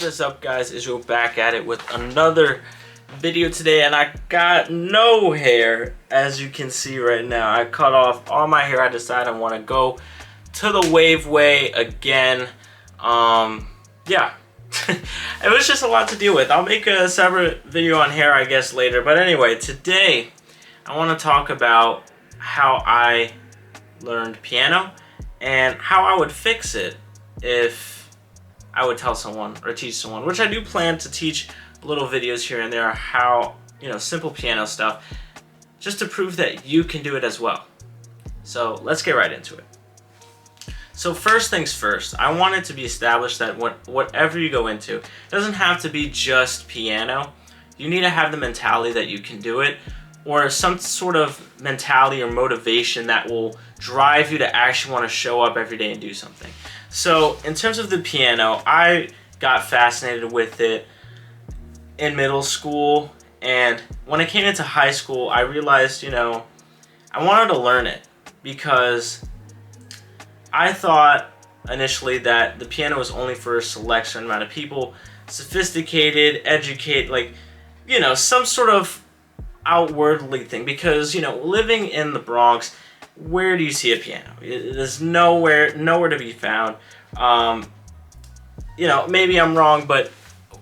What is up, guys? Israel back at it with another video today, and I got no hair. As you can see right now, I cut off all my hair. I decided I want to go to the wave way again. Yeah. It was just a lot to deal with. I'll make a separate video on hair, I guess, later. But anyway, today I want to talk about how I learned piano and how I would fix it if I would tell someone or teach someone, which I do plan to teach little videos here and there, how, simple piano stuff, just to prove that you can do it as well. So let's get right into it. So first things first, I want it to be established that whatever you go into, it doesn't have to be just piano. You need to have the mentality that you can do it, or some sort of mentality or motivation that will drive you to actually want to show up every day and do something. So in terms of the piano, I got fascinated with it in middle school, and when I came into high school, I realized, I wanted to learn it because I thought initially that the piano was only for a select amount of people, sophisticated, educated, some sort of outwardly thing, because living in the Bronx, where do you see a piano? There's nowhere to be found. Maybe I'm wrong, but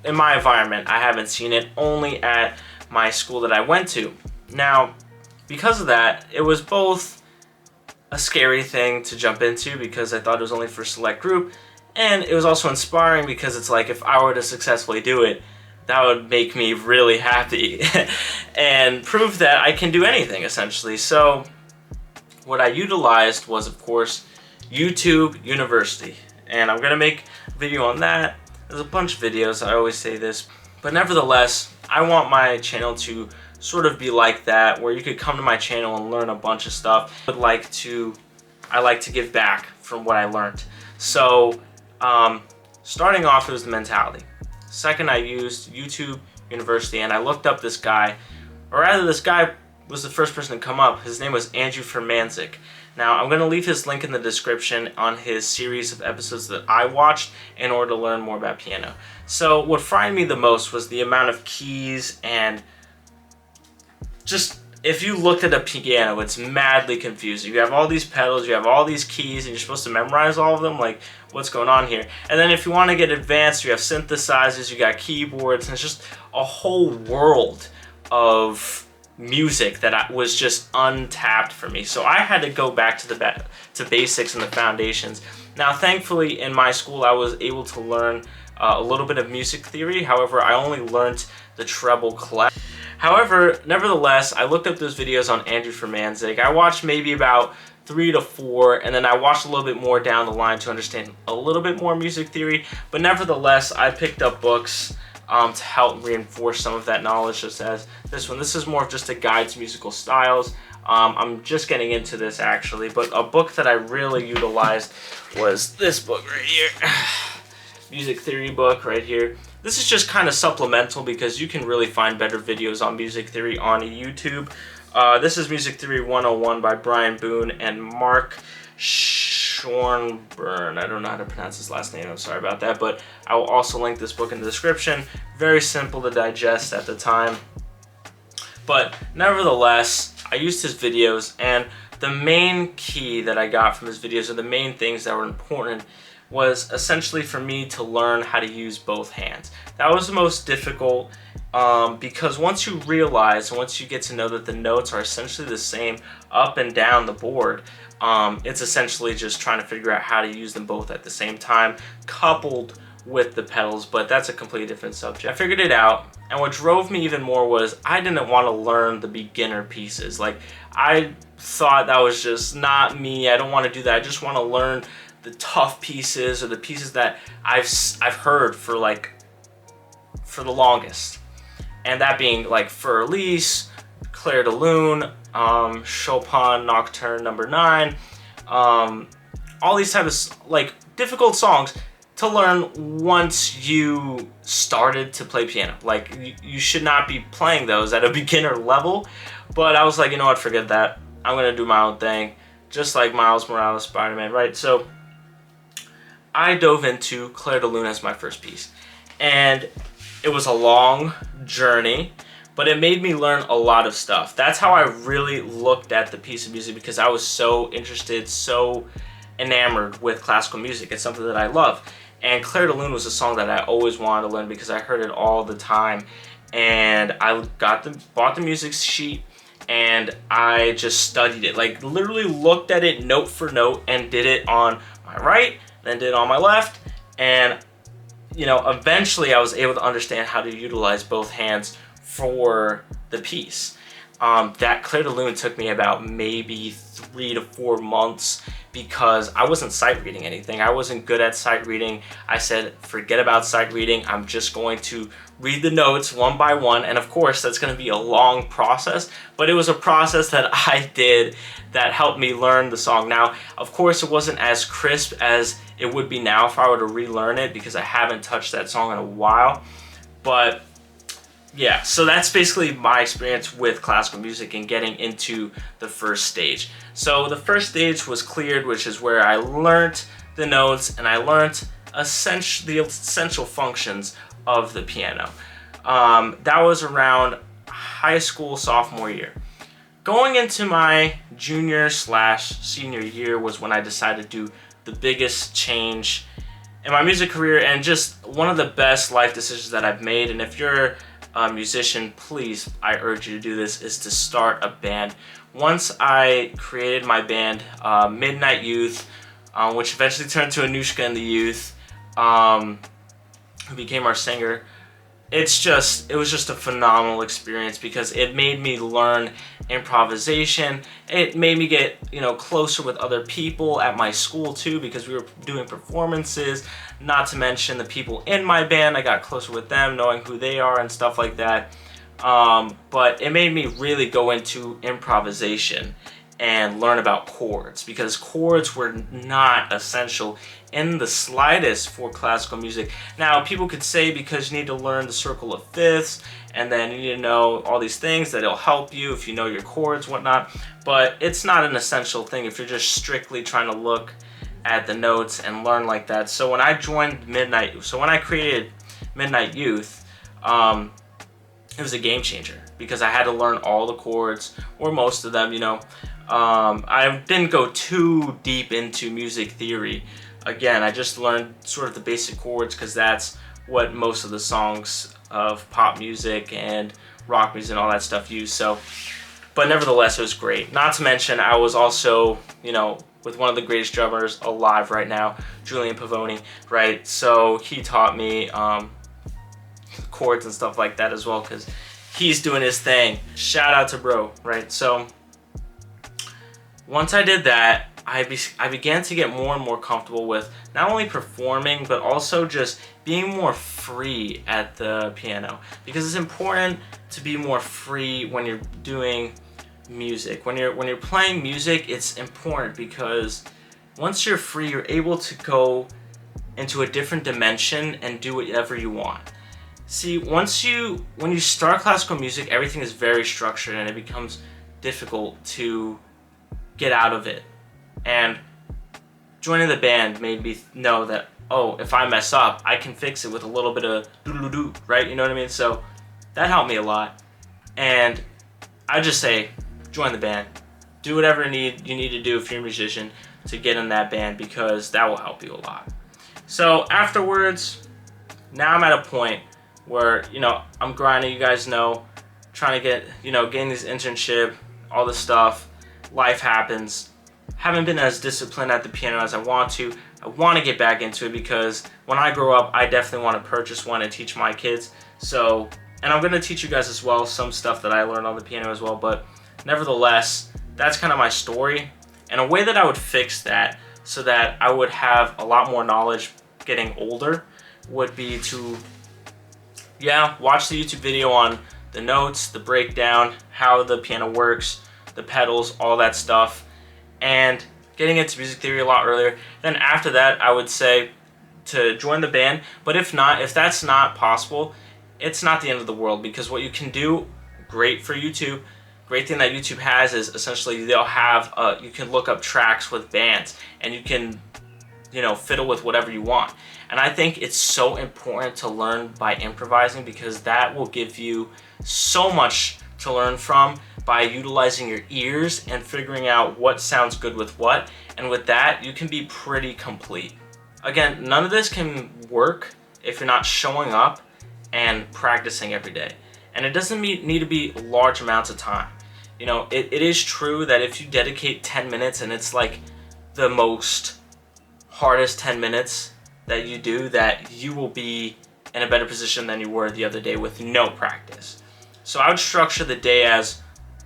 in my environment, I haven't seen it, only at my school that I went to. Now, because of that, it was both a scary thing to jump into because I thought it was only for a select group, and it was also inspiring because it's like, if I were to successfully do it, that would make me really happy and prove that I can do anything, essentially. So what I utilized was, of course, YouTube University, and I'm gonna make a video on that. There's a bunch of videos, I always say this, but nevertheless, I want my channel to sort of be like that, where you could come to my channel and learn a bunch of stuff. I like to give back from what I learned. So starting off, it was the mentality. Second, I used YouTube University, and I looked up this guy, or rather this guy was the first person to come up. His name was Andrew Furmanzik. Now, I'm going to leave his link in the description on his series of episodes that I watched in order to learn more about piano. So what frightened me the most was the amount of keys, and just, if you looked at a piano, it's madly confusing. You have all these pedals, you have all these keys, and you're supposed to memorize all of them, like, what's going on here? And then if you want to get advanced, you have synthesizers, you got keyboards, and it's just a whole world of music that was just untapped for me. So I had to go back to basics and the foundations. Now, thankfully, in my school, I was able to learn a little bit of music theory. However, I only learned the treble clef. However, nevertheless, I looked up those videos on Andrew Furmanzik. I watched maybe about 3 to 4, and then I watched a little bit more down the line to understand a little bit more music theory. But nevertheless, I picked up books to help reinforce some of that knowledge, just as this one. This is more of just a guide to musical styles. I'm just getting into this, actually, but a book that I really utilized was this book right here. Music theory book right here. This is just kind of supplemental because you can really find better videos on music theory on YouTube. This is Music Theory 101 by Brian Boone and Mark Schornburn. I don't know how to pronounce his last name, I'm sorry about that, but I will also link this book in the description. Very simple to digest at the time. But nevertheless, I used his videos, and the main key that I got from his videos, or the main things that were important, was essentially for me to learn how to use both hands. That was the most difficult, because once you realize, once you get to know that the notes are essentially the same up and down the board, it's essentially just trying to figure out how to use them both at the same time, coupled with the pedals, but that's a completely different subject. I figured it out, and what drove me even more was I didn't want to learn the beginner pieces. Like, I thought that was just not me. I don't want to do that. I just want to learn the tough pieces, or the pieces that I've heard for the longest, and that being like Fur Elise, Clair de Lune, Chopin Nocturne No. 9, all these types of difficult songs to learn once you started to play piano. Like, you should not be playing those at a beginner level, but I was like, you know what, forget that. I'm gonna do my own thing, just like Miles Morales Spider-Man, right? So I dove into Clair de Lune as my first piece, And it was a long journey, but it made me learn a lot of stuff. That's how I really looked at the piece of music, because I was so interested, so enamored with classical music. It's something that I love. And Clair de Lune was a song that I always wanted to learn because I heard it all the time. And I bought the music sheet, and I just studied it. Like, literally looked at it note for note and did it on my right, then did it on my left. And, you know, eventually I was able to understand how to utilize both hands for the piece. That Clair de Lune took me about maybe 3 to 4 months, because I wasn't sight reading anything. I wasn't good at sight reading. I said, forget about sight reading. I'm just going to read the notes one by one. And of course, that's going to be a long process, but it was a process that I did that helped me learn the song. Now, of course, it wasn't as crisp as it would be now if I were to relearn it, because I haven't touched that song in a while. But yeah, so that's basically my experience with classical music and getting into the first stage. So the first stage was cleared, which is where I learned the notes and I learned the essential functions of the piano. That was around high school sophomore year. Going into my junior/senior year was when I decided to do the biggest change in my music career, and just one of the best life decisions that I've made. And if you're a musician, please, I urge you to do this, is to start a band. Once I created my band, Midnight Youth, which eventually turned to Anushka and the Youth, who became our singer. It was just a phenomenal experience, because it made me learn improvisation. It made me get, you know, closer with other people at my school too, because we were doing performances. Not to mention the people in my band, I got closer with them, knowing who they are and stuff like that. But it made me really go into improvisation and learn about chords, because chords were not essential in the slightest for classical music. Now, people could say because you need to learn the circle of fifths and then you need to know all these things, that it'll help you if you know your chords, whatnot, but it's not an essential thing if you're just strictly trying to look at the notes and learn like that. So when I created Midnight Youth, it was a game changer, because I had to learn all the chords, or most of them, you know. I didn't go too deep into music theory. Again, I just learned sort of the basic chords, because that's what most of the songs of pop music and rock music and all that stuff use. So, but nevertheless, it was great. Not to mention, I was also, you know, with one of the greatest drummers alive right now, Julian Pavoni, right? So he taught me chords and stuff like that as well, because he's doing his thing. Shout out to bro, right? So once I did that, I began to get more and more comfortable with not only performing, but also just being more free at the piano, because it's important to be more free when you're doing music. When you're playing music, it's important, because once you're free, you're able to go into a different dimension and do whatever you want. See, when you start classical music, everything is very structured, and it becomes difficult to get out of it. And joining the band made me know that, oh, if I mess up, I can fix it with a little bit of doo-doo-doo, right? You know what I mean? So that helped me a lot. And I just say, join the band. Do whatever you need to do if you're a musician to get in that band, because that will help you a lot. So afterwards, now I'm at a point where, you know, I'm grinding, you guys know, trying to get, you know, getting this internship, all this stuff. Life happens. Haven't been as disciplined at the piano as I want to. I want to get back into it, because when I grow up, I definitely want to purchase one and teach my kids. So, and I'm going to teach you guys as well some stuff that I learned on the piano as well. But nevertheless, that's kind of my story. And a way that I would fix that, so that I would have a lot more knowledge getting older, would be to, watch the YouTube video on the notes, the breakdown, how the piano works, the pedals, all that stuff, and getting into music theory a lot earlier. Then after that, I would say to join the band. But if that's not possible, it's not the end of the world, because what you can do, great for YouTube, great thing that YouTube has is essentially they'll have, you can look up tracks with bands, and you can fiddle with whatever you want. And I think it's so important to learn by improvising, because that will give you so much to learn from by utilizing your ears and figuring out what sounds good with what. And with that, you can be pretty complete. Again, none of this can work if you're not showing up and practicing every day. And it doesn't need to be large amounts of time. It is true that if you dedicate 10 minutes and it's like the most hardest 10 minutes that you do, that you will be in a better position than you were the other day with no practice. So I would structure the day as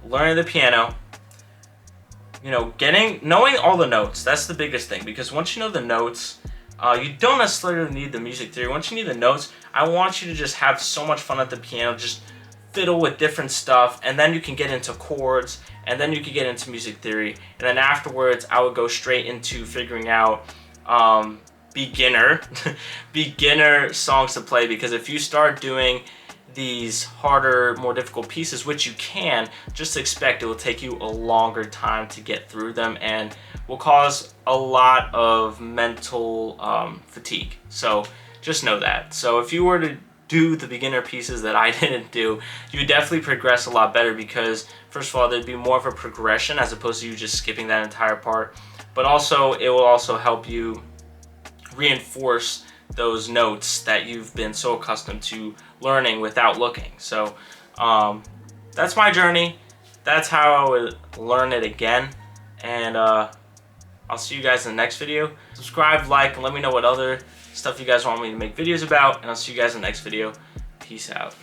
learning the piano, knowing all the notes. That's the biggest thing, because once you know the notes, you don't necessarily need the music theory. Once you need the notes, I want you to just have so much fun at the piano, just fiddle with different stuff, and then you can get into chords, and then you can get into music theory, and then afterwards I would go straight into figuring out beginner songs to play. Because if you start doing these harder, more difficult pieces, which you can, just expect it will take you a longer time to get through them and will cause a lot of mental fatigue. So just know that. So if you were to do the beginner pieces that I didn't do, you would definitely progress a lot better, because first of all, there'd be more of a progression as opposed to you just skipping that entire part. But also, it will also help you reinforce those notes that you've been so accustomed to learning without looking. So that's my journey. That's how I would learn it again. And I'll see you guys in the next video. Subscribe, like, and let me know what other stuff you guys want me to make videos about. And I'll see you guys in the next video. Peace out.